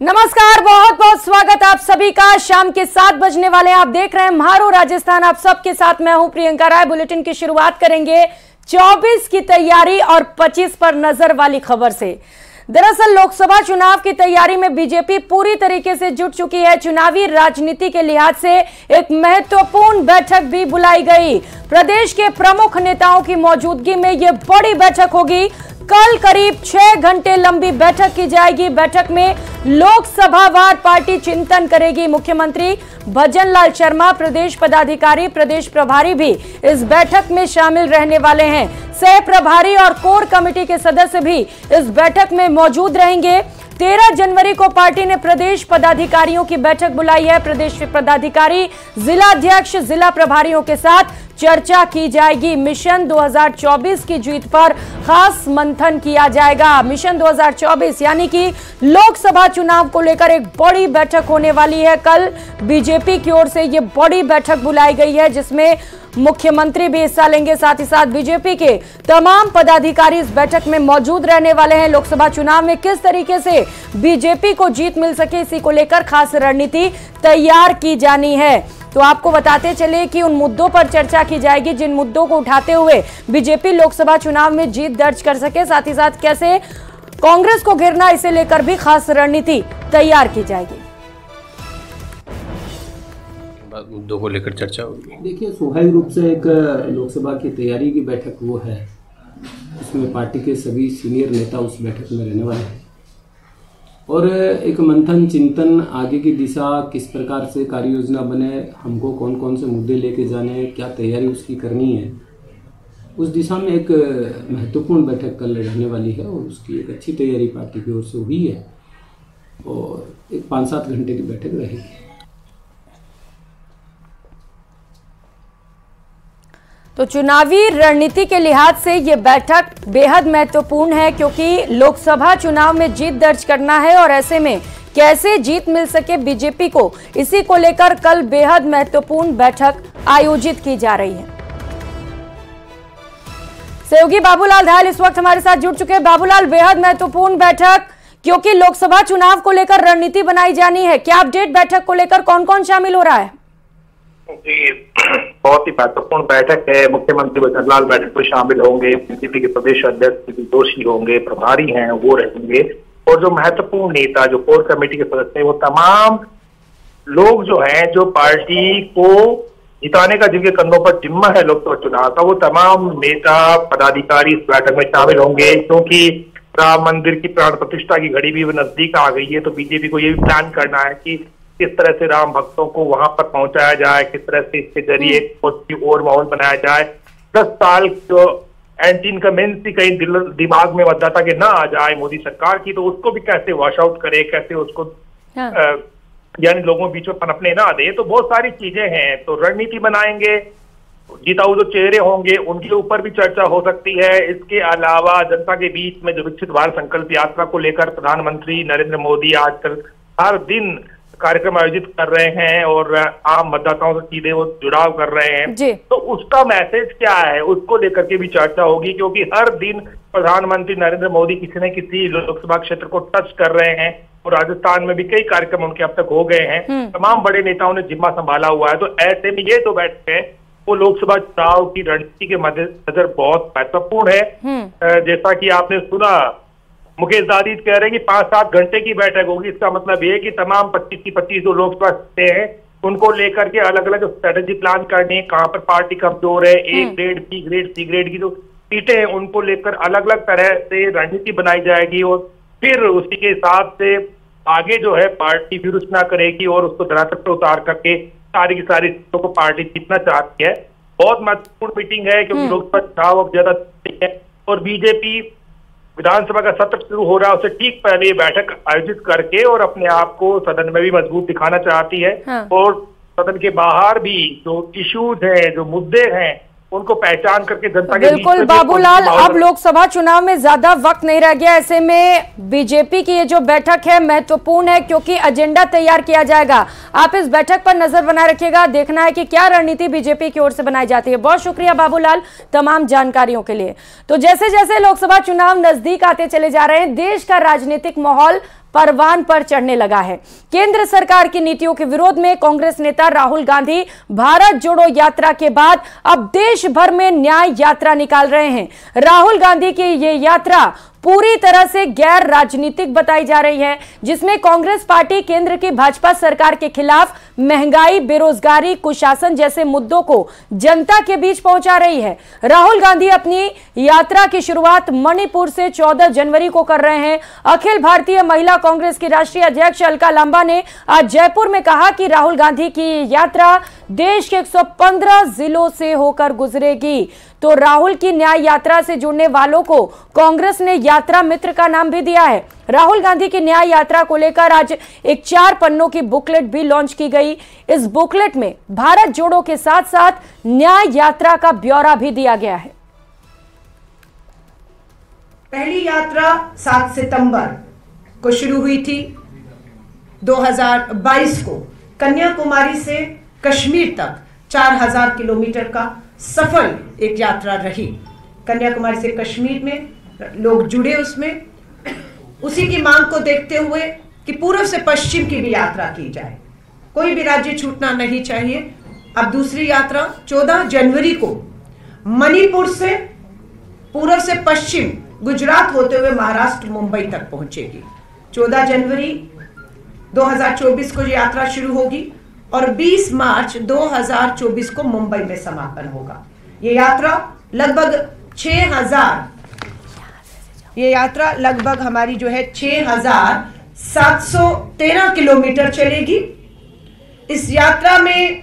नमस्कार, बहुत बहुत स्वागत आप सभी का। शाम के 7 बजने वाले हैं, आप देख रहे हैं म्हारो राजस्थान। आप सबके साथ मैं हूं प्रियंका राय। बुलेटिन की शुरुआत करेंगे 24 की तैयारी और 25 पर नजर वाली खबर से। दरअसल लोकसभा चुनाव की तैयारी में बीजेपी पूरी तरीके से जुट चुकी है। चुनावी राजनीति के लिहाज से एक महत्वपूर्ण बैठक भी बुलाई गई। प्रदेश के प्रमुख नेताओं की मौजूदगी में यह बड़ी बैठक होगी। कल करीब 6 घंटे लंबी बैठक की जाएगी। बैठक में लोकसभावार पार्टी चिंतन करेगी। मुख्यमंत्री भजन लाल शर्मा, प्रदेश पदाधिकारी, प्रदेश प्रभारी भी इस बैठक में शामिल रहने वाले हैं। सह प्रभारी और कोर कमेटी के सदस्य भी इस बैठक में मौजूद रहेंगे। 13 जनवरी को पार्टी ने प्रदेश पदाधिकारियों की बैठक बुलाई है। प्रदेश पदाधिकारी, जिला अध्यक्ष, जिला प्रभारियों के साथ चर्चा की जाएगी। मिशन 2024 की जीत पर खास मंथन किया जाएगा। मिशन 2024 यानी कि लोकसभा चुनाव को लेकर एक बड़ी बैठक होने वाली है। कल बीजेपी की ओर से ये बड़ी बैठक बुलाई गई है, जिसमें मुख्यमंत्री भी हिस्सा लेंगे। साथ ही साथ बीजेपी के तमाम पदाधिकारी इस बैठक में मौजूद रहने वाले हैं। लोकसभा चुनाव में किस तरीके से बीजेपी को जीत मिल सके, इसी को लेकर खास रणनीति तैयार की जानी है। तो आपको बताते चले कि उन मुद्दों पर चर्चा की जाएगी जिन मुद्दों को उठाते हुए बीजेपी लोकसभा चुनाव में जीत दर्ज कर सके। साथ ही साथ कैसे कांग्रेस को घेरना, इसे लेकर भी खास रणनीति तैयार की जाएगी। मुद्दों को लेकर चर्चा होगी। देखिए, स्वाभाविक रूप से एक लोकसभा की तैयारी की बैठक वो है, इसमें पार्टी के सभी सीनियर नेता उस बैठक में रहने वाले हैं और एक मंथन चिंतन, आगे की दिशा किस प्रकार से कार्य योजना बने, हमको कौन कौन से मुद्दे लेके जाने, क्या तैयारी उसकी करनी है, उस दिशा में एक महत्वपूर्ण बैठक कल रहने वाली है और उसकी एक अच्छी तैयारी पार्टी की ओर से हुई है और एक 5-7 घंटे की बैठक रहेगी। तो चुनावी रणनीति के लिहाज से ये बैठक बेहद महत्वपूर्ण है, क्योंकि लोकसभा चुनाव में जीत दर्ज करना है और ऐसे में कैसे जीत मिल सके बीजेपी को, इसी को लेकर कल बेहद महत्वपूर्ण बैठक आयोजित की जा रही है। सहयोगी बाबूलाल धायल इस वक्त हमारे साथ जुड़ चुके हैं। बाबूलाल, बेहद महत्वपूर्ण बैठक, क्योंकि लोकसभा चुनाव को लेकर रणनीति बनाई जानी है। क्या अपडेट बैठक को लेकर, कौन कौन शामिल हो रहा है? जी, बहुत ही महत्वपूर्ण बैठक है। मुख्यमंत्री भजन लाल बैठक में शामिल होंगे, बीजेपी के प्रदेश अध्यक्ष जोशी होंगे, प्रभारी हैं वो रहेंगे और जो महत्वपूर्ण नेता, जो कोर कमेटी के सदस्य हैं, वो तमाम लोग जो हैं, जो पार्टी को जिताने का जिनके कंधों पर जिम्मा है लोकसभा चुनाव का, वो तमाम नेता पदाधिकारी इस बैठक में शामिल होंगे। क्योंकि राम मंदिर की प्राण प्रतिष्ठा की घड़ी भी नजदीक आ गई है, तो बीजेपी को ये भी प्लान करना है कि किस तरह से राम भक्तों को वहां पर पहुंचाया जाए, किस तरह से इसके जरिए और माहौल बनाया जाए। 10 साल जो एंटी इनकमेंसी कहीं दिमाग में मतदाता के ना आ जाए मोदी सरकार की, तो उसको भी कैसे वॉश आउट करे, कैसे उसको यानी लोगों के बीच में पनपने ना दे। तो बहुत सारी चीजें हैं, तो रणनीति बनाएंगे। जीताऊ जो चेहरे होंगे उनके ऊपर भी चर्चा हो सकती है। इसके अलावा जनता के बीच में जो विकसित भारत संकल्प यात्रा को लेकर प्रधानमंत्री नरेंद्र मोदी आजकल हर दिन कार्यक्रम आयोजित कर रहे हैं और आम मतदाताओं से सीधे वो जुड़ाव कर रहे हैं, तो उसका मैसेज क्या है, उसको लेकर के भी चर्चा होगी। क्योंकि हर दिन प्रधानमंत्री नरेंद्र मोदी किसी न किसी लोकसभा क्षेत्र को टच कर रहे हैं और राजस्थान में भी कई कार्यक्रम उनके अब तक हो गए हैं। तमाम बड़े नेताओं ने जिम्मा संभाला हुआ है, तो ऐसे में ये तो बैठक है वो लोकसभा चुनाव की रणनीति के मद्देनजर बहुत महत्वपूर्ण है। जैसा कि आपने सुना, मुकेश दादी कह रहे हैं कि 5-7 घंटे की बैठक होगी। इसका मतलब ये है कि तमाम 25 की 25 जो लोकसभा सीटें हैं उनको लेकर के अलग अलग स्ट्रेटेजी प्लान करनी है, कहाँ पर पार्टी कमजोर है, A grade, B grade, C grade की जो सीटें हैं उनको लेकर अलग अलग तरह से रणनीति बनाई जाएगी और फिर उसी के हिसाब से आगे जो है पार्टी विरोचना करेगी और उसको धरातल पर उतार करके सारी की सारी सीटों को पार्टी जीतना चाहती है। बहुत महत्वपूर्ण मीटिंग है, क्योंकि लोकसभा चुनाव अब ज्यादा है और बीजेपी विधानसभा का सत्र शुरू हो रहा है उससे ठीक पहले ये बैठक आयोजित करके और अपने आप को सदन में भी मजबूत दिखाना चाहती है। और सदन के बाहर भी जो इश्यूज हैं, जो मुद्दे हैं, उनको पहचान करके जनता के बिल्कुल बाबूलाल, अब लोकसभा चुनाव में ज्यादा वक्त नहीं रह गया। ऐसे में बीजेपी की ये जो बैठक है महत्वपूर्ण है, क्योंकि एजेंडा तैयार किया जाएगा। आप इस बैठक पर नजर बनाए रखिएगा, देखना है कि क्या रणनीति बीजेपी की ओर से बनाई जाती है। बहुत शुक्रिया बाबूलाल तमाम जानकारियों के लिए। तो जैसे जैसे लोकसभा चुनाव नजदीक आते चले जा रहे हैं, देश का राजनीतिक माहौल परवान पर चढ़ने लगा है। केंद्र सरकार की नीतियों के विरोध में कांग्रेस नेता राहुल गांधी भारत जोड़ो यात्रा के बाद अब देश भर में न्याय यात्रा निकाल रहे हैं। राहुल गांधी की ये यात्रा पूरी तरह से गैर राजनीतिक बताई जा रही है, जिसमें कांग्रेस पार्टी केंद्र की भाजपा सरकार के खिलाफ महंगाई, बेरोजगारी, कुशासन जैसे मुद्दों को जनता के बीच पहुंचा रही है। राहुल गांधी अपनी यात्रा की शुरुआत मणिपुर से 14 जनवरी को कर रहे हैं। अखिल भारतीय महिला कांग्रेस की राष्ट्रीय अध्यक्ष अलका लांबा ने आज जयपुर में कहा कि राहुल गांधी की यात्रा देश के 115 जिलों से होकर गुजरेगी। तो राहुल की न्याय यात्रा से जुड़ने वालों को कांग्रेस ने यात्रा मित्र का नाम भी दिया है। राहुल गांधी की न्याय यात्रा को लेकर आज एक 4 पन्नों की बुकलेट भी लॉन्च की गई। इस बुकलेट में भारत जोड़ो के साथ साथ न्याय यात्रा का ब्यौरा भी दिया गया है। पहली यात्रा 7 सितंबर को शुरू हुई थी 2022 को। कन्याकुमारी से कश्मीर तक 4000 किलोमीटर का सफल एक यात्रा रही। कन्याकुमारी से कश्मीर में लोग जुड़े उसमें, उसी की मांग को देखते हुए कि पूर्व से पश्चिम की भी यात्रा की जाए, कोई भी राज्य छूटना नहीं चाहिए। अब दूसरी यात्रा 14 जनवरी को मणिपुर से पूर्व से पश्चिम गुजरात होते हुए महाराष्ट्र मुंबई तक पहुंचेगी। 14 जनवरी 2024 को यात्रा शुरू होगी और 20 मार्च 2024 को मुंबई में समापन होगा। ये यात्रा लगभग हमारी जो है 6713 किलोमीटर चलेगी। इस यात्रा में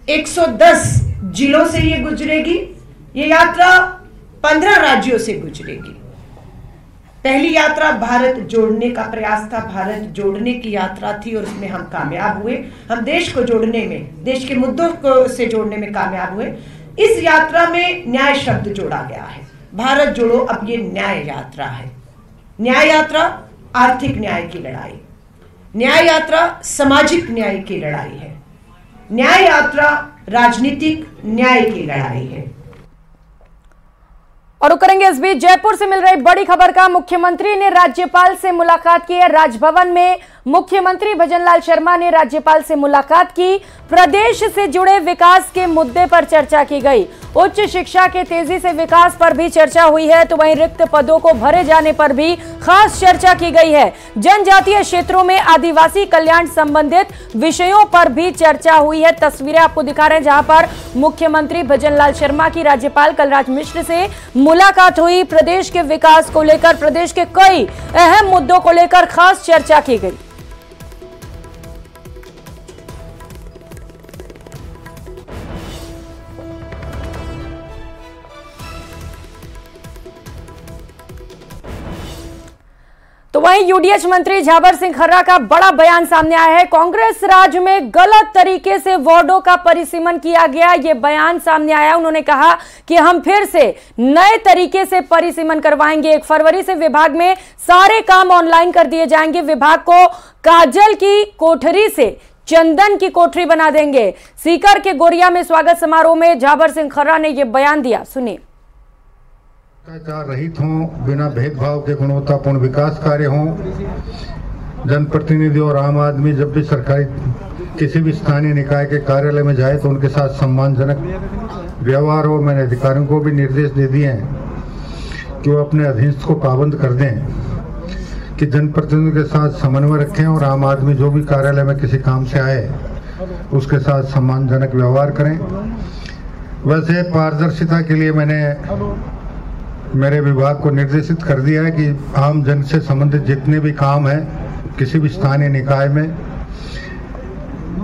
110 जिलों से ये गुजरेगी। ये यात्रा 15 राज्यों से गुजरेगी। पहली यात्रा भारत जोड़ने का प्रयास था, भारत जोड़ने की यात्रा थी और उसमें हम कामयाब हुए। हम देश को जोड़ने में, देश के मुद्दों को से जोड़ने में कामयाब हुए। इस यात्रा में न्याय शब्द जोड़ा गया है। भारत जोड़ो अब ये न्याय यात्रा है। न्याय यात्रा आर्थिक न्याय की लड़ाई, न्याय यात्रा सामाजिक न्याय की लड़ाई है, न्याय यात्रा राजनीतिक न्याय की लड़ाई है। और करेंगे इस बीच जयपुर से मिल रही बड़ी खबर का। मुख्यमंत्री ने राज्यपाल से मुलाकात की है। राजभवन में मुख्यमंत्री भजनलाल शर्मा ने राज्यपाल से मुलाकात की। प्रदेश से जुड़े विकास के मुद्दे पर चर्चा की गई। उच्च शिक्षा के तेजी से विकास पर भी चर्चा हुई है, तो वहीं रिक्त पदों को भरे जाने पर भी खास चर्चा की गई है। जनजातीय क्षेत्रों में आदिवासी कल्याण संबंधित विषयों पर भी चर्चा हुई है। तस्वीरें आपको दिखा रहे हैं जहां पर मुख्यमंत्री भजनलाल शर्मा की राज्यपाल कलराज मिश्र से मुलाकात हुई। प्रदेश के विकास को लेकर, प्रदेश के कई अहम मुद्दों को लेकर खास चर्चा की गई। तो वहीं यूडीएच मंत्री झाबर सिंह खर्रा का बड़ा बयान सामने आया है। कांग्रेस राज में गलत तरीके से वार्डों का परिसीमन किया गया, ये बयान सामने आया। उन्होंने कहा कि हम फिर से नए तरीके से परिसीमन करवाएंगे। 1 फरवरी से विभाग में सारे काम ऑनलाइन कर दिए जाएंगे। विभाग को काजल की कोठरी से चंदन की कोठरी बना देंगे। सीकर के गोरिया में स्वागत समारोह में झाबर सिंह खर्रा ने यह बयान दिया, सुनिए। भ्रष्टाचार रहित हों, बिना भेदभाव के गुणवत्तापूर्ण विकास कार्य हों। जनप्रतिनिधि और आम आदमी जब भी सरकारी किसी भी स्थानीय निकाय के कार्यालय में जाए तो उनके साथ सम्मानजनक व्यवहार हो। मैंने अधिकारियों को भी निर्देश दे दिए हैं कि वो अपने अधीनस्थ को पाबंद कर दें कि जनप्रतिनिधियों के साथ समन्वय रखें और आम आदमी जो भी कार्यालय में किसी काम से आए उसके साथ सम्मानजनक व्यवहार करें। वैसे पारदर्शिता के लिए मैंने मेरे विभाग को निर्देशित कर दिया है कि आम जन से संबंधित जितने भी काम हैं किसी भी स्थानीय निकाय में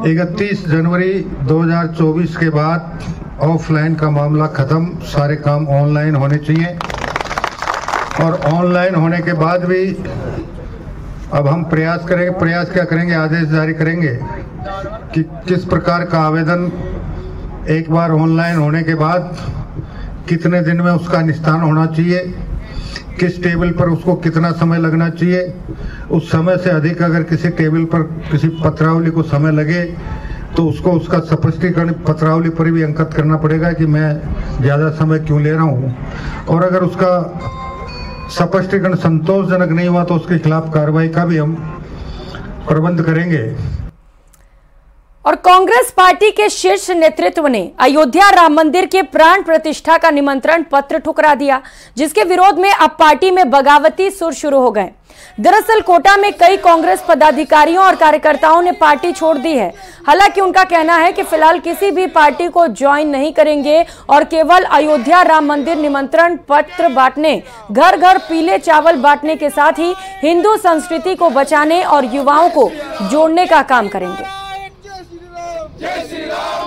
31 जनवरी 2024 के बाद ऑफलाइन का मामला खत्म, सारे काम ऑनलाइन होने चाहिए। और ऑनलाइन होने के बाद भी अब हम प्रयास करेंगे, प्रयास क्या करेंगे, आदेश जारी करेंगे कि किस प्रकार का आवेदन एक बार ऑनलाइन होने के बाद कितने दिन में उसका निस्तारण होना चाहिए, किस टेबल पर उसको कितना समय लगना चाहिए। उस समय से अधिक अगर किसी टेबल पर किसी पत्रावली को समय लगे तो उसको उसका स्पष्टीकरण पत्रावली पर भी अंकित करना पड़ेगा कि मैं ज़्यादा समय क्यों ले रहा हूँ। और अगर उसका स्पष्टीकरण संतोषजनक नहीं हुआ तो उसके खिलाफ कार्रवाई का भी हम प्रबंध करेंगे। और कांग्रेस पार्टी के शीर्ष नेतृत्व ने अयोध्या राम मंदिर के प्राण प्रतिष्ठा का निमंत्रण पत्र ठुकरा दिया, जिसके विरोध में अब पार्टी में बगावती सुर शुरू हो गए। दरअसल कोटा में कई कांग्रेस पदाधिकारियों और कार्यकर्ताओं ने पार्टी छोड़ दी है। हालांकि उनका कहना है कि फिलहाल किसी भी पार्टी को ज्वाइन नहीं करेंगे और केवल अयोध्या राम मंदिर निमंत्रण पत्र बांटने, घर घर पीले चावल बांटने के साथ ही हिंदू संस्कृति को बचाने और युवाओं को जोड़ने का काम करेंगे।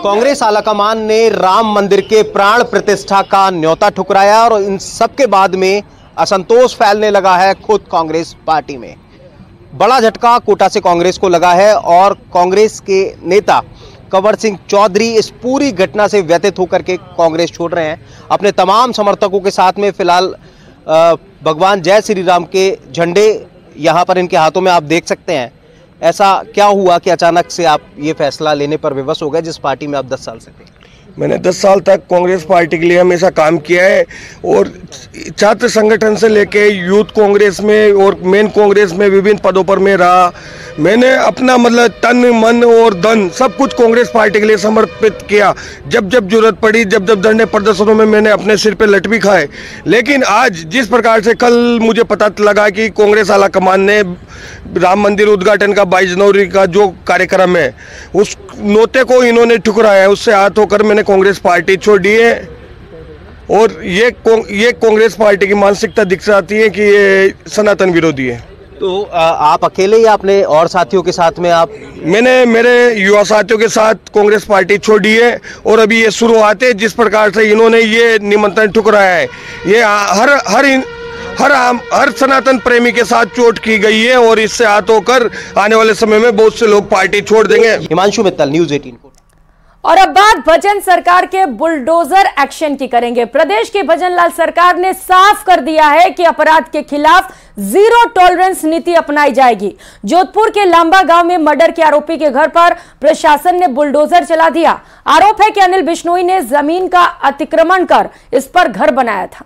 कांग्रेस आलाकमान ने राम मंदिर के प्राण प्रतिष्ठा का न्योता ठुकराया और इन सब के बाद में असंतोष फैलने लगा है खुद कांग्रेस पार्टी में। बड़ा झटका कोटा से कांग्रेस को लगा है और कांग्रेस के नेता कंवर सिंह चौधरी इस पूरी घटना से व्यथित होकर के कांग्रेस छोड़ रहे हैं। अपने तमाम समर्थकों के साथ में फिलहाल भगवान जय श्री राम के झंडे यहाँ पर इनके हाथों में आप देख सकते हैं। ऐसा क्या हुआ कि अचानक से आप ये फैसला लेने पर विवश हो गए जिस पार्टी में आप 10 साल से थे? मैंने 10 साल तक कांग्रेस पार्टी के लिए हमेशा काम किया है और छात्र संगठन से लेके यूथ कांग्रेस में और मेन कांग्रेस में विभिन्न पदों पर मैं रहा। मैंने अपना मतलब तन मन और धन सब कुछ कांग्रेस पार्टी के लिए समर्पित किया। जब जब जरूरत पड़ी, जब जब धरने प्रदर्शनों में मैंने अपने सिर पे लट भी खाए। लेकिन आज जिस प्रकार से कल मुझे पता लगा कि कांग्रेस आलाकमान ने राम मंदिर उद्घाटन का 22 जनवरी का जो कार्यक्रम है उस नोते को इन्होंने ठुकराया, उससे हाथ होकर मैंने कांग्रेस पार्टी छोड़ी है। और ये कांग्रेस पार्टी की मानसिकता दिख जाती है कि ये सनातन विरोधी है। तो आप अकेले या अपने और साथियों के साथ में मैंने मेरे युवा साथियों के साथ कांग्रेस पार्टी छोड़ी है और अभी ये शुरुआत है। जिस प्रकार से इन्होंने ये निमंत्रण ठुकराया है, ये हर सनातन प्रेमी के साथ चोट की गई है और इससे हाथ होकर आने वाले समय में बहुत से लोग पार्टी छोड़ देंगे। हिमांशु मित्तल, न्यूज़ 18। और अब बात भजन सरकार के बुलडोजर एक्शन की करेंगे। प्रदेश की भजनलाल सरकार ने साफ कर दिया है कि अपराध के खिलाफ जीरो टॉलरेंस नीति अपनाई जाएगी। जोधपुर के लांबा गांव में मर्डर के आरोपी के घर पर प्रशासन ने बुलडोजर चला दिया। आरोप है कि अनिल बिश्नोई ने जमीन का अतिक्रमण कर इस पर घर बनाया था।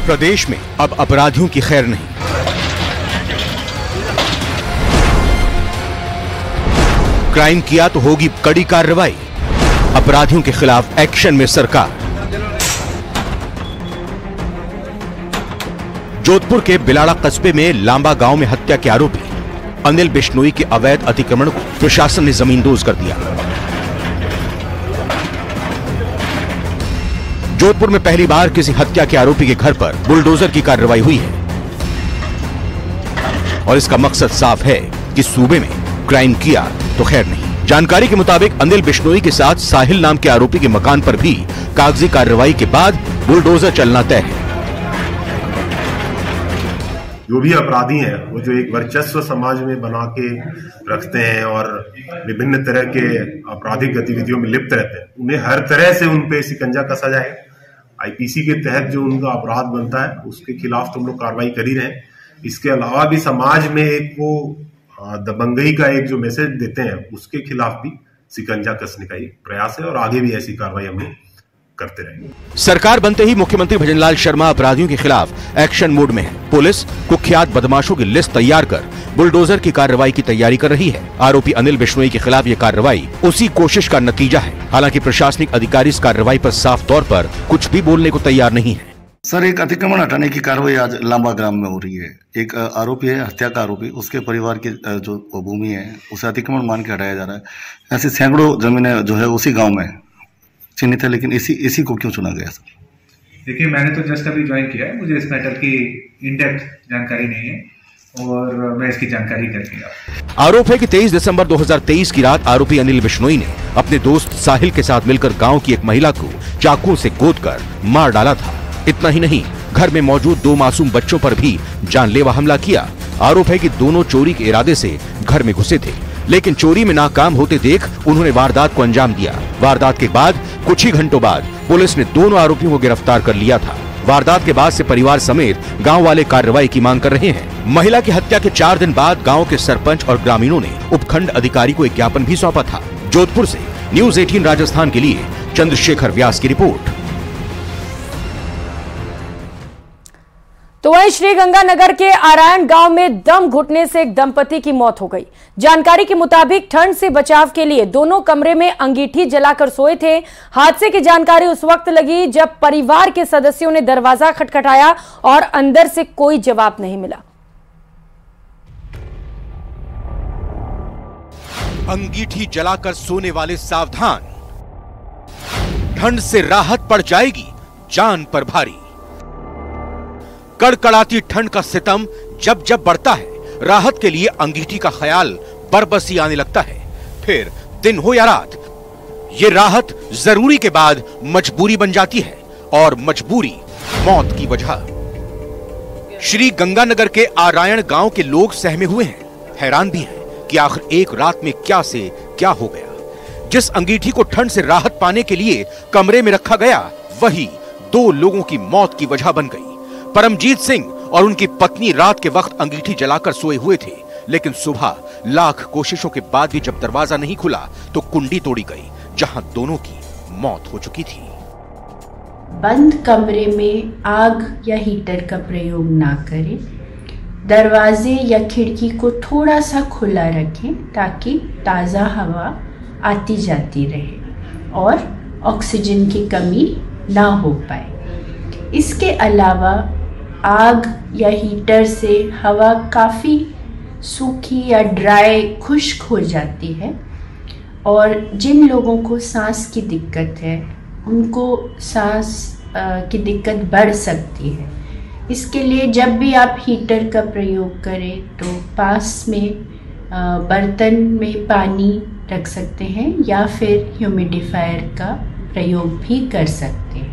प्रदेश में अब अपराधियों की खैर नहीं। क्राइम किया तो होगी कड़ी कार्रवाई। अपराधियों के खिलाफ एक्शन में सरकार। जोधपुर के बिलाड़ा कस्बे में लांबा गांव में हत्या के आरोपी अनिल बिश्नोई के अवैध अतिक्रमण को प्रशासन ने जमींदोज कर दिया। जोधपुर में पहली बार किसी हत्या के आरोपी के घर पर बुलडोजर की कार्रवाई हुई है और इसका मकसद साफ है कि सूबे में क्राइम किया तो खैर नहीं। जानकारी के मुताबिक अनिल बिश्नोई के साथ साहिल नाम के आरोपी के मकान पर भी कागजी कार्रवाई के बाद बुलडोजर चलना तय है। जो भी अपराधी हैं वो जो एक वर्चस्व समाज में बना के रखते हैं और विभिन्न तरह के आपराधिक गतिविधियों में लिप्त रहते हैं, उन्हें हर तरह से उन पे शिकंजा कसा जाए। आईपीसी के तहत जो उनका अपराध बनता है उसके खिलाफ तो हम लोग कार्रवाई कर ही रहे हैं। इसके अलावा भी समाज में एक वो दबंगई का एक जो मैसेज देते हैं उसके खिलाफ भी शिकंजा कसने का एक प्रयास है और आगे भी ऐसी कार्रवाई हम लोग करते रहेंगे। सरकार बनते ही मुख्यमंत्री भजनलाल शर्मा अपराधियों के खिलाफ एक्शन मोड में है। पुलिस कुख्यात बदमाशों की लिस्ट तैयार कर बुलडोजर की कार्रवाई की तैयारी कर रही है। आरोपी अनिल बिश्नोई के खिलाफ ये कार्रवाई उसी कोशिश का नतीजा है। हालांकि प्रशासनिक अधिकारी इस कार्रवाई पर साफ तौर पर कुछ भी बोलने को तैयार नहीं है। सर, एक अतिक्रमण हटाने की कार्रवाई आज लांबा ग्राम में हो रही है। एक आरोपी है, हत्या का आरोपी, उसके परिवार की जो भूमि है उसे अतिक्रमण मान के हटाया जा रहा है। ऐसे सैकड़ों जमीनें जो है उसी गांव में चिन्हित है, लेकिन इसी को क्यों चुना गया? सर देखिए, मैंने तो जस्ट अभी ज्वाइन किया है, मुझे इस मैटर की इन डेप्थ जानकारी नहीं है और मैं इसकी जानकारी करके आपको। आरोप है कि 23 दिसंबर 2023 की रात आरोपी अनिल बिश्नोई ने अपने दोस्त साहिल के साथ मिलकर गांव की एक महिला को चाकू से गोदकर मार डाला था। इतना ही नहीं, घर में मौजूद 2 मासूम बच्चों पर भी जानलेवा हमला किया। आरोप है कि दोनों चोरी के इरादे से घर में घुसे थे, लेकिन चोरी में नाकाम होते देख उन्होंने वारदात को अंजाम दिया। वारदात के बाद कुछ ही घंटों बाद पुलिस ने दोनों आरोपियों को गिरफ्तार कर लिया था। वारदात के बाद से परिवार समेत गांव वाले कार्रवाई की मांग कर रहे हैं। महिला की हत्या के 4 दिन बाद गांव के सरपंच और ग्रामीणों ने उपखंड अधिकारी को एक ज्ञापन भी सौंपा था। जोधपुर से न्यूज 18 राजस्थान के लिए चंद्रशेखर व्यास की रिपोर्ट। तो वहीं श्रीगंगानगर के आरायण गांव में दम घुटने से एक दंपति की मौत हो गई। जानकारी के मुताबिक ठंड से बचाव के लिए दोनों कमरे में अंगीठी जलाकर सोए थे। हादसे की जानकारी उस वक्त लगी जब परिवार के सदस्यों ने दरवाजा खटखटाया और अंदर से कोई जवाब नहीं मिला। अंगीठी जलाकर सोने वाले सावधान, ठंड से राहत पड़ जाएगी, जान पर भारी। कड़कड़ाती ठंड का सितम जब जब बढ़ता है, राहत के लिए अंगीठी का ख्याल बरबसी आने लगता है। फिर दिन हो या रात, ये राहत जरूरी के बाद मजबूरी बन जाती है और मजबूरी मौत की वजह। श्री गंगानगर के आरायण गांव के लोग सहमे हुए हैं, हैरान भी हैं कि आखिर एक रात में क्या से क्या हो गया। जिस अंगीठी को ठंड से राहत पाने के लिए कमरे में रखा गया, वही 2 लोगों की मौत की वजह बन गई। परमजीत सिंह और उनकी पत्नी रात के वक्त अंगीठी जलाकर सोए हुए थे, लेकिन सुबह लाख कोशिशों के बाद भी जब दरवाजा नहीं खुला तो कुंडी तोड़ी गई, जहां दोनों की मौत हो चुकी थी। बंद कमरे में आग या हीटर का प्रयोग ना करें। दरवाजे या खिड़की को थोड़ा सा खुला रखें ताकि ताज़ा हवा आती जाती रहे और ऑक्सीजन की कमी ना हो पाए। इसके अलावा आग या हीटर से हवा काफ़ी सूखी या ड्राई खुश्क हो जाती है और जिन लोगों को सांस की दिक्कत है उनको सांस की दिक्कत बढ़ सकती है। इसके लिए जब भी आप हीटर का प्रयोग करें तो पास में बर्तन में पानी रख सकते हैं या फिर ह्यूमिडिफायर का प्रयोग भी कर सकते हैं।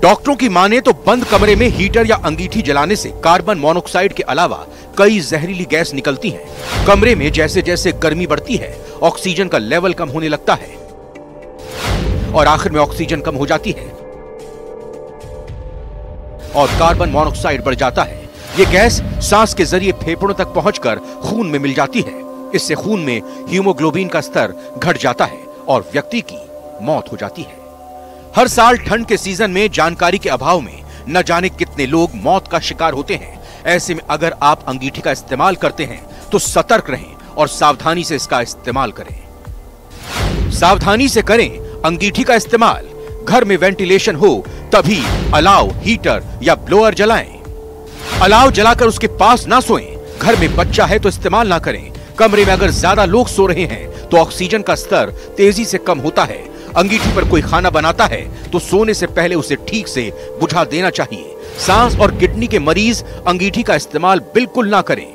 डॉक्टरों की माने तो बंद कमरे में हीटर या अंगीठी जलाने से कार्बन मोनोऑक्साइड के अलावा कई जहरीली गैस निकलती हैं। कमरे में जैसे जैसे गर्मी बढ़ती है, ऑक्सीजन का लेवल कम होने लगता है और आखिर में ऑक्सीजन कम हो जाती है और कार्बन मोनोऑक्साइड बढ़ जाता है। ये गैस सांस के जरिए फेफड़ों तक पहुंचकर खून में मिल जाती है। इससे खून में हीमोग्लोबिन का स्तर घट जाता है और व्यक्ति की मौत हो जाती है। हर साल ठंड के सीजन में जानकारी के अभाव में न जाने कितने लोग मौत का शिकार होते हैं। ऐसे में अगर आप अंगीठी का इस्तेमाल करते हैं तो सतर्क रहें और सावधानी से इसका इस्तेमाल करें। सावधानी से करें अंगीठी का इस्तेमाल। घर में वेंटिलेशन हो तभी अलाव, हीटर या ब्लोअर जलाएं। अलाव जलाकर उसके पास ना सोएं। घर में बच्चा है तो इस्तेमाल ना करें। कमरे में अगर ज्यादा लोग सो रहे हैं तो ऑक्सीजन का स्तर तेजी से कम होता है। अंगीठी पर कोई खाना बनाता है तो सोने से पहले उसे ठीक से बुझा देना चाहिए। सांस और किडनी के मरीज अंगीठी का इस्तेमाल बिल्कुल ना करें।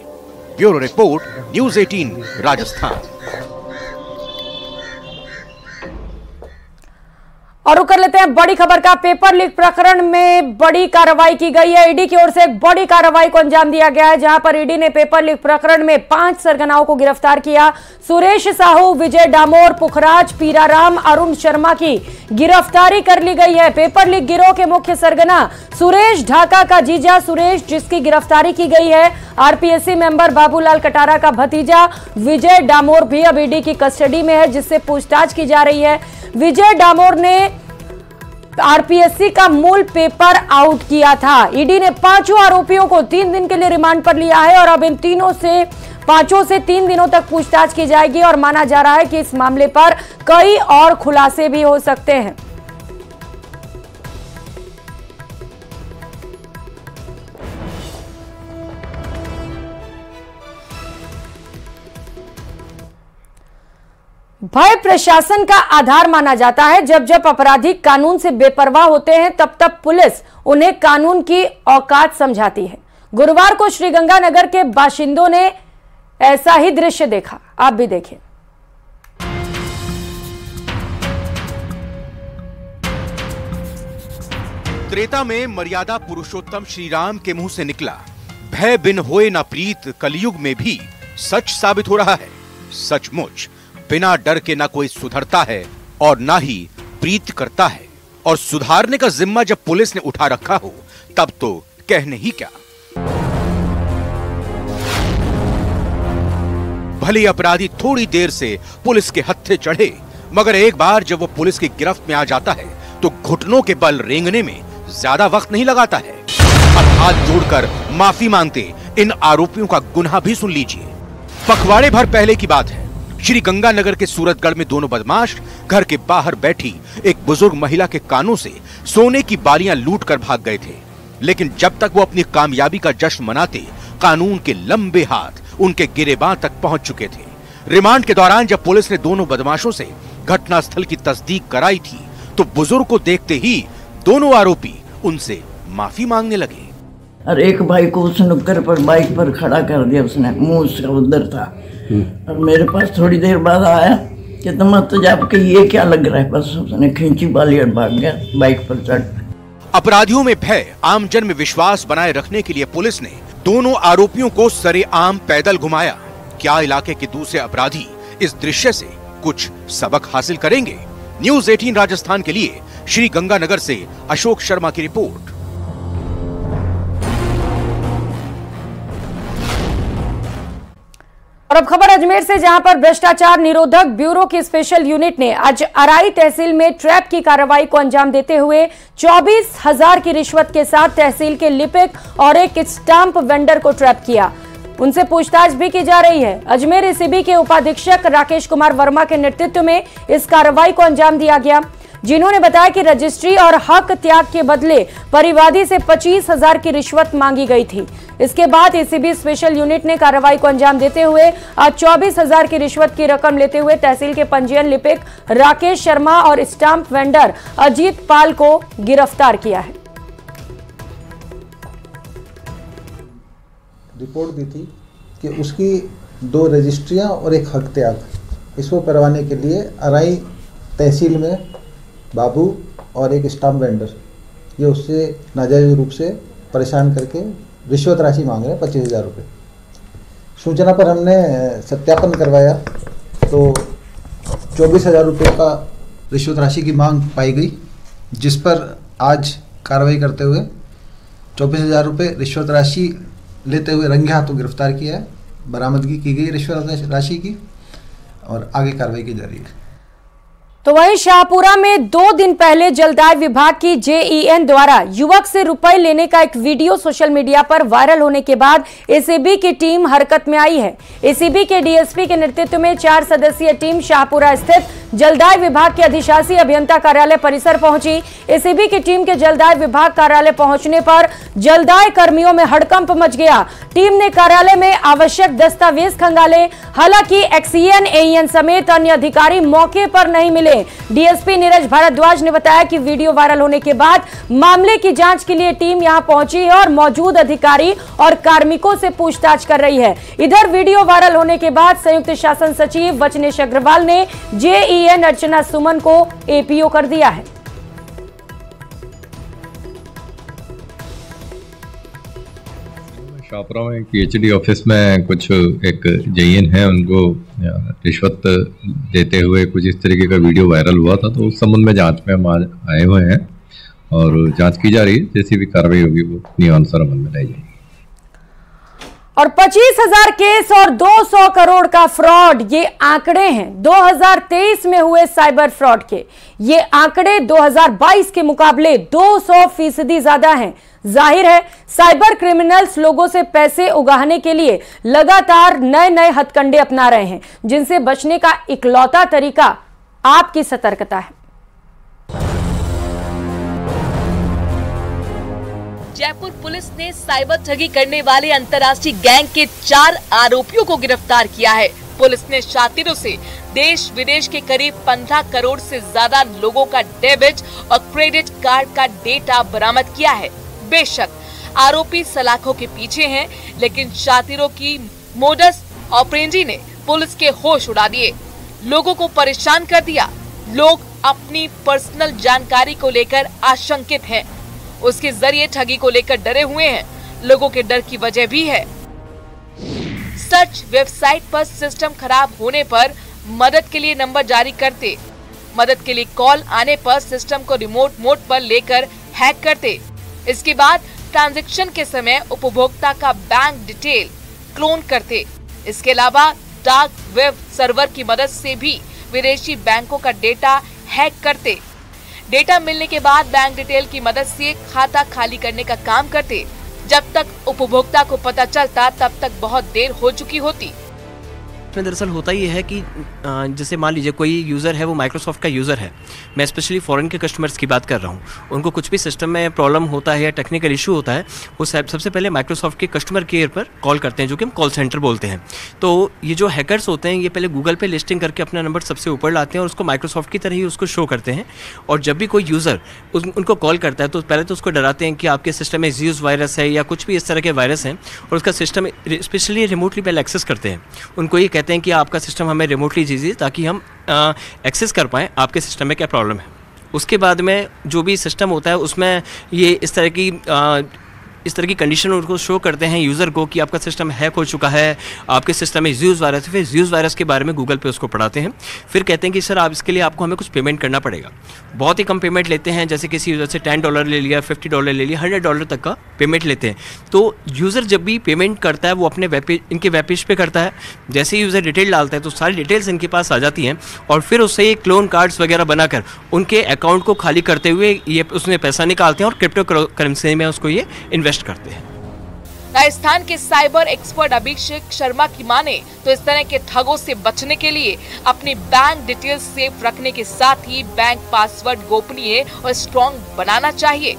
Bureau report, news 18 Rajasthan. और कर लेते हैं बड़ी खबर का। पेपर लीक प्रकरण में बड़ी कार्रवाई की गई है। ईडी की ओर से एक बड़ी कार्रवाई को अंजाम दिया गया है, जहां पर ईडी ने पेपर लीक प्रकरण में 5 सरगनाओं को गिरफ्तार किया। सुरेश साहू, विजय डामोर, पुखराज, पीराराम, अरुण शर्मा की गिरफ्तारी कर ली गई है। पेपर लीक गिरोह के मुख्य सरगना सुरेश, ढाका का जीजा सुरेश जिसकी गिरफ्तारी की गई है। आरपीएससी मेंबर बाबूलाल कटारा का भतीजा विजय डामोर भी अब ईडी की कस्टडी में है, जिससे पूछताछ की जा रही है। विजय डामोर ने आरपीएससी का मूल पेपर आउट किया था। ईडी ने 5 आरोपियों को 3 दिन के लिए रिमांड पर लिया है और अब इन 5 से 3 दिनों तक पूछताछ की जाएगी और माना जा रहा है कि इस मामले पर कई और खुलासे भी हो सकते हैं। भय प्रशासन का आधार माना जाता है। जब जब अपराधी कानून से बेपरवाह होते हैं तब तब पुलिस उन्हें कानून की औकात समझाती है। गुरुवार को श्रीगंगानगर के बाशिंदों ने ऐसा ही दृश्य देखा, आप भी देखें। त्रेता में मर्यादा पुरुषोत्तम श्री राम के मुंह से निकला, भय बिन होए न प्रीत, कलयुग में भी सच साबित हो रहा है। सचमुच बिना डर के ना कोई सुधरता है और ना ही प्रीत करता है, और सुधारने का जिम्मा जब पुलिस ने उठा रखा हो तब तो कहने ही क्या। भले अपराधी थोड़ी देर से पुलिस के हत्थे चढ़े, मगर एक बार जब वो पुलिस की गिरफ्त में आ जाता है तो घुटनों के बल रेंगने में ज्यादा वक्त नहीं लगाता है। अब हाथ जोड़कर माफी मांगते इन आरोपियों का गुनाह भी सुन लीजिए। पखवाड़े भर पहले की बात है, श्री गंगानगर के सूरतगढ़ में दोनों बदमाश घर के बाहर बैठी एक बुजुर्ग महिला के कानों से सोने की बालियां लूट कर भाग गए थे। लेकिन जब तक वो अपनी कामयाबी का जश्न मनाते, कानून के लंबे हाथ उनके गिरेबान तक पहुंच चुके थे। रिमांड के दौरान जब पुलिस ने दोनों बदमाशों से घटनास्थल की तस्दीक कराई थी तो बुजुर्ग को देखते ही दोनों आरोपी उनसे माफी मांगने लगे। और एक भाई को उस नुक्कर पर बाइक पर खड़ा कर दिया उसने, मुंह उसका उधर था और मेरे पास थोड़ी देर बाद आया कि तुम तो आपके ये क्या लग रहा है, बस उसने खींची बाली और भाग गया बाइक पर चढ़। अपराधियों में भय, आमजन में विश्वास बनाए रखने के लिए पुलिस ने दोनों आरोपियों को सरेआम पैदल घुमाया। क्या इलाके के दूसरे अपराधी इस दृश्य से कुछ सबक हासिल करेंगे? न्यूज़ 18 राजस्थान के लिए श्री गंगानगर से अशोक शर्मा की रिपोर्ट। और अब खबर अजमेर से, जहां पर भ्रष्टाचार निरोधक ब्यूरो की स्पेशल यूनिट ने आज अराई तहसील में ट्रैप की कार्रवाई को अंजाम देते हुए 24,000 की रिश्वत के साथ तहसील के लिपिक और एक स्टाम्प वेंडर को ट्रैप किया। उनसे पूछताछ भी की जा रही है। अजमेर एसीबी के उपाधीक्षक राकेश कुमार वर्मा के नेतृत्व में इस कार्रवाई को अंजाम दिया गया, जिन्होंने बताया कि रजिस्ट्री और हक त्याग के बदले परिवादी से 25,000 की रिश्वत मांगी गई थी। इसके बाद एसीबी स्पेशल यूनिट ने कार्रवाई को अंजाम देते हुए आज 24,000 की रिश्वत की रकम लेते हुए तहसील के पंजीयन लिपिक राकेश शर्मा और स्टाम्प वेंडर अजीत पाल को गिरफ्तार किया है। रिपोर्ट दी थी कि उसकी 2 रजिस्ट्रियां और एक हक त्याग इसको करवाने के लिए अराई तहसील में बाबू और एक स्टाम्प वेंडर ये उससे नाजायज रूप से परेशान करके रिश्वत राशि मांग रहे हैं 25,000 रुपये। सूचना पर हमने सत्यापन करवाया तो 24,000 रुपये का रिश्वत राशि की मांग पाई गई, जिस पर आज कार्रवाई करते हुए 24,000 रुपये रिश्वत राशि लेते हुए रंगे हाथों गिरफ्तार किया है। बरामदगी की गई रिश्वत राशि की और आगे कार्रवाई की जा रही है। तो वहीं शाहपुरा में 2 दिन पहले जलदाय विभाग की जेईएन द्वारा युवक से रुपए लेने का एक वीडियो सोशल मीडिया पर वायरल होने के बाद एसीबी की टीम हरकत में आई है। एसीबी के डीएसपी के नेतृत्व में 4 सदस्यीय टीम शाहपुरा स्थित जलदाय विभाग के अधिशासी अभियंता कार्यालय परिसर पहुंची। एसीबी की टीम के जलदाय विभाग कार्यालय पहुंचने पर जलदाय कर्मियों में हड़कंप मच गया। टीम ने कार्यालय में आवश्यक दस्तावेज खंगाले, हालांकि एक्सीएन, एईएन समेत अन्य अधिकारी मौके पर नहीं मिले। डीएसपी नीरज भारद्वाज ने बताया कि वीडियो वायरल होने के बाद मामले की जांच के लिए टीम यहां पहुंची है और मौजूद अधिकारी और कार्मिकों से पूछताछ कर रही है। इधर वीडियो वायरल होने के बाद संयुक्त शासन सचिव वचनेश अग्रवाल ने जेईएन अर्चना सुमन को एपीओ कर दिया है। शाहपुरा में पीएचडी ऑफिस में कुछ एक जेईएन है, उनको रिश्वत देते हुए कुछ इस तरीके का वीडियो वायरल हुआ था, तो उस संबंध में जांच में हम आज आए हुए हैं और जांच की जा रही है। जैसी भी कार्रवाई होगी वो नियमानुसार अमल में लाई जाएगी। और 25,000 केस और 200 करोड़ का फ्रॉड, ये आंकड़े हैं 2023 में हुए साइबर फ्रॉड के। ये आंकड़े 2022 के मुकाबले 200% ज्यादा हैं। जाहिर है साइबर क्रिमिनल्स लोगों से पैसे उगाहने के लिए लगातार नए हथकंडे अपना रहे हैं, जिनसे बचने का इकलौता तरीका आपकी सतर्कता है। जयपुर पुलिस ने साइबर ठगी करने वाले अंतर्राष्ट्रीय गैंग के 4 आरोपियों को गिरफ्तार किया है। पुलिस ने शातिरों से देश विदेश के करीब 15 करोड़ से ज्यादा लोगों का डेबिट और क्रेडिट कार्ड का डेटा बरामद किया है। बेशक आरोपी सलाखों के पीछे हैं, लेकिन शातिरों की मोडस ऑपरेंडी ने पुलिस के होश उड़ा दिए, लोगों को परेशान कर दिया। लोग अपनी पर्सनल जानकारी को लेकर आशंकित हैं, उसके जरिए ठगी को लेकर डरे हुए हैं। लोगों के डर की वजह भी है। सर्च वेबसाइट पर सिस्टम खराब होने पर मदद के लिए नंबर जारी करते, मदद के लिए कॉल आने पर सिस्टम को रिमोट मोड पर लेकर हैक करते। इसके बाद ट्रांजैक्शन के समय उपभोक्ता का बैंक डिटेल क्लोन करते। इसके अलावा डार्क वेब सर्वर की मदद से भी विदेशी बैंकों का डेटा हैक करते। डेटा मिलने के बाद बैंक डिटेल की मदद से खाता खाली करने का काम करते। जब तक उपभोक्ता को पता चलता तब तक बहुत देर हो चुकी होती। इसमें दरअसल होता ये है कि जैसे मान लीजिए कोई यूज़र है, वो माइक्रोसॉफ्ट का यूज़र है, मैं स्पेशली फॉरेन के कस्टमर्स की बात कर रहा हूँ, उनको कुछ भी सिस्टम में प्रॉब्लम होता है या टेक्निकल इशू होता है, वो सबसे पहले माइक्रोसॉफ्ट के कस्टमर केयर पर कॉल करते हैं, जो कि हम कॉल सेंटर बोलते हैं। तो ये जो हैकर्स होते हैं, ये पहले गूगल पे लिस्टिंग करके अपना नंबर सबसे ऊपर लाते हैं और उसको माइक्रोसॉफ्ट की तरह ही उसको शो करते हैं। और जब भी कोई यूज़र उनको कॉल करता है तो पहले तो उसको डराते हैं कि आपके सिस्टम में ज़्यूज़ वायरस है या कुछ भी इस तरह के वायरस हैं, और उसका सिस्टम स्पेशली रिमोटली पहले एक्सेस करते हैं। उनको ये कहते हैं कि आपका सिस्टम हमें रिमोटली दीजिए ताकि हम एक्सेस कर पाएँ आपके सिस्टम में क्या प्रॉब्लम है। उसके बाद में जो भी सिस्टम होता है उसमें ये इस तरह की कंडीशन उनको शो करते हैं यूज़र को कि आपका सिस्टम हैक हो चुका है, आपके सिस्टम में ज़्यूज़ वायरस है। फिर ज़्यूज़ वायरस के बारे में गूगल पे उसको पढ़ाते हैं। फिर कहते हैं कि सर आप इसके लिए आपको हमें कुछ पेमेंट करना पड़ेगा। बहुत ही कम पेमेंट लेते हैं, जैसे किसी यूज़र से $10 ले लिया, $50 ले लिया, $100 तक का पेमेंट लेते हैं। तो यूज़र जब भी पेमेंट करता है वो अपने इनके वेब पेज पर करता है। जैसे ही यूज़र डिटेल डालता है तो सारी डिटेल्स इनके पास आ जाती हैं और फिर उससे ये क्लोन कार्ड्स वगैरह बनाकर उनके अकाउंट को खाली करते हुए ये उसमें पैसा निकालते हैं और क्रिप्टो करेंसी में उसको ये इन्वेस्ट करते हैं। राजस्थान के साइबर एक्सपर्ट अभिषेक शर्मा की माने तो इस तरह के ठगों से बचने के लिए अपनी बैंक डिटेल्स सेफ रखने के साथ ही बैंक पासवर्ड गोपनीय और स्ट्रॉन्ग बनाना चाहिए।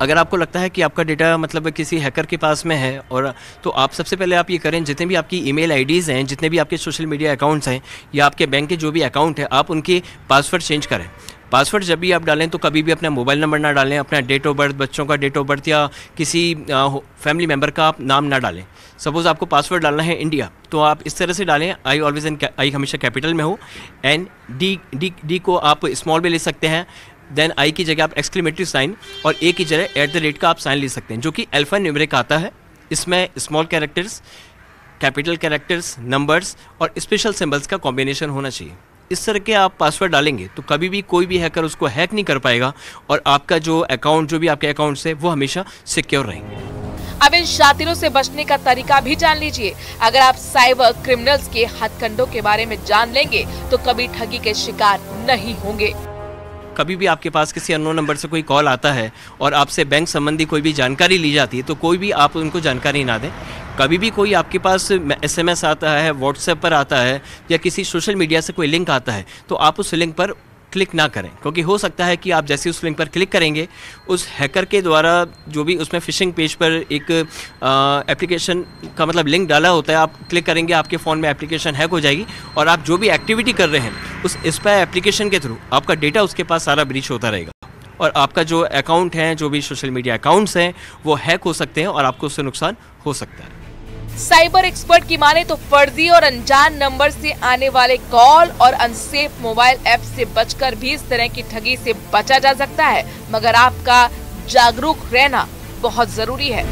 अगर आपको लगता है कि आपका डेटा मतलब किसी हैकर के पास में है, और तो आप सबसे पहले आप ये करें, जितने भी आपकी ईमेल आईडीज़ हैं, जितने भी आपके सोशल मीडिया अकाउंट्स हैं या आपके बैंक के जो भी अकाउंट है, आप उनके पासवर्ड चेंज करें। पासवर्ड जब भी आप डालें तो कभी भी अपना मोबाइल नंबर ना डालें, अपना डेट ऑफ बर्थ, बच्चों का डेट ऑफ बर्थ या किसी फैमिली मेम्बर का आप नाम ना डालें। सपोज़ आपको पासवर्ड डालना है इंडिया, तो आप इस तरह से डालें, आई हमेशा कैपिटल में हो, डी को आप स्मॉल में ले सकते हैं, देन आई की जगह आप एक्सक्लेमेटरी साइन और ए की जगह @ का आप साइन ले सकते हैं, जो कि अल्फा न्यूमेरिक आता है। इसमें small characters, capital characters, numbers और स्पेशल सिंबल्स का कॉम्बिनेशन होना चाहिए। इस तरह के आप पासवर्ड डालेंगे तो कभी भी कोई भी हैकर उसको हैक नहीं कर पाएगा और आपका जो अकाउंट, जो भी आपके अकाउंट्स है, वो हमेशा सिक्योर रहेंगे। अब इन शातिरों से बचने का तरीका भी जान लीजिए। अगर आप साइबर क्रिमिनल्स के हथकंडों के बारे में जान लेंगे तो कभी ठगी के शिकार नहीं होंगे। कभी भी आपके पास किसी अननोन नंबर से कोई कॉल आता है और आपसे बैंक संबंधी कोई भी जानकारी ली जाती है तो कोई भी आप उनको जानकारी ना दें। कभी भी कोई आपके पास SMS आता है, व्हाट्सएप पर आता है या किसी सोशल मीडिया से कोई लिंक आता है तो आप उस लिंक पर क्लिक ना करें, क्योंकि हो सकता है कि आप जैसे उस लिंक पर क्लिक करेंगे उस हैकर के द्वारा जो भी उसमें फिशिंग पेज पर एक एप्लीकेशन का मतलब लिंक डाला होता है, आप क्लिक करेंगे, आपके फ़ोन में एप्लीकेशन हैक हो जाएगी और आप जो भी एक्टिविटी कर रहे हैं उस स्पाई एप्लीकेशन के थ्रू आपका डेटा उसके पास सारा ब्रीच होता रहेगा और आपका जो अकाउंट है, जो भी सोशल मीडिया अकाउंट्स हैं, वो हैक हो सकते हैं और आपको उससे नुकसान हो सकता है। साइबर एक्सपर्ट की माने तो फर्जी और अनजान नंबर से आने वाले कॉल और अनसेफ मोबाइल ऐप से बचकर भी इस तरह की ठगी से बचा जा सकता है, मगर आपका जागरूक रहना बहुत जरूरी है।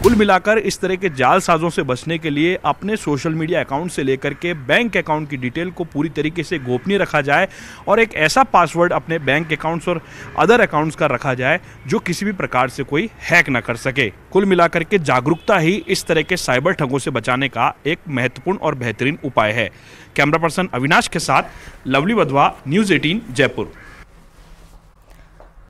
कुल मिलाकर इस तरह के जालसाजों से बचने के लिए अपने सोशल मीडिया अकाउंट से लेकर के बैंक अकाउंट की डिटेल को पूरी तरीके से गोपनीय रखा जाए और एक ऐसा पासवर्ड अपने बैंक अकाउंट्स और अदर अकाउंट्स का रखा जाए जो किसी भी प्रकार से कोई हैक ना कर सके। कुल मिलाकर के जागरूकता ही इस तरह के साइबर ठगों से बचाने का एक महत्वपूर्ण और बेहतरीन उपाय है। कैमरा पर्सन अविनाश के साथ लवली वधवा, न्यूज़ 18 जयपुर।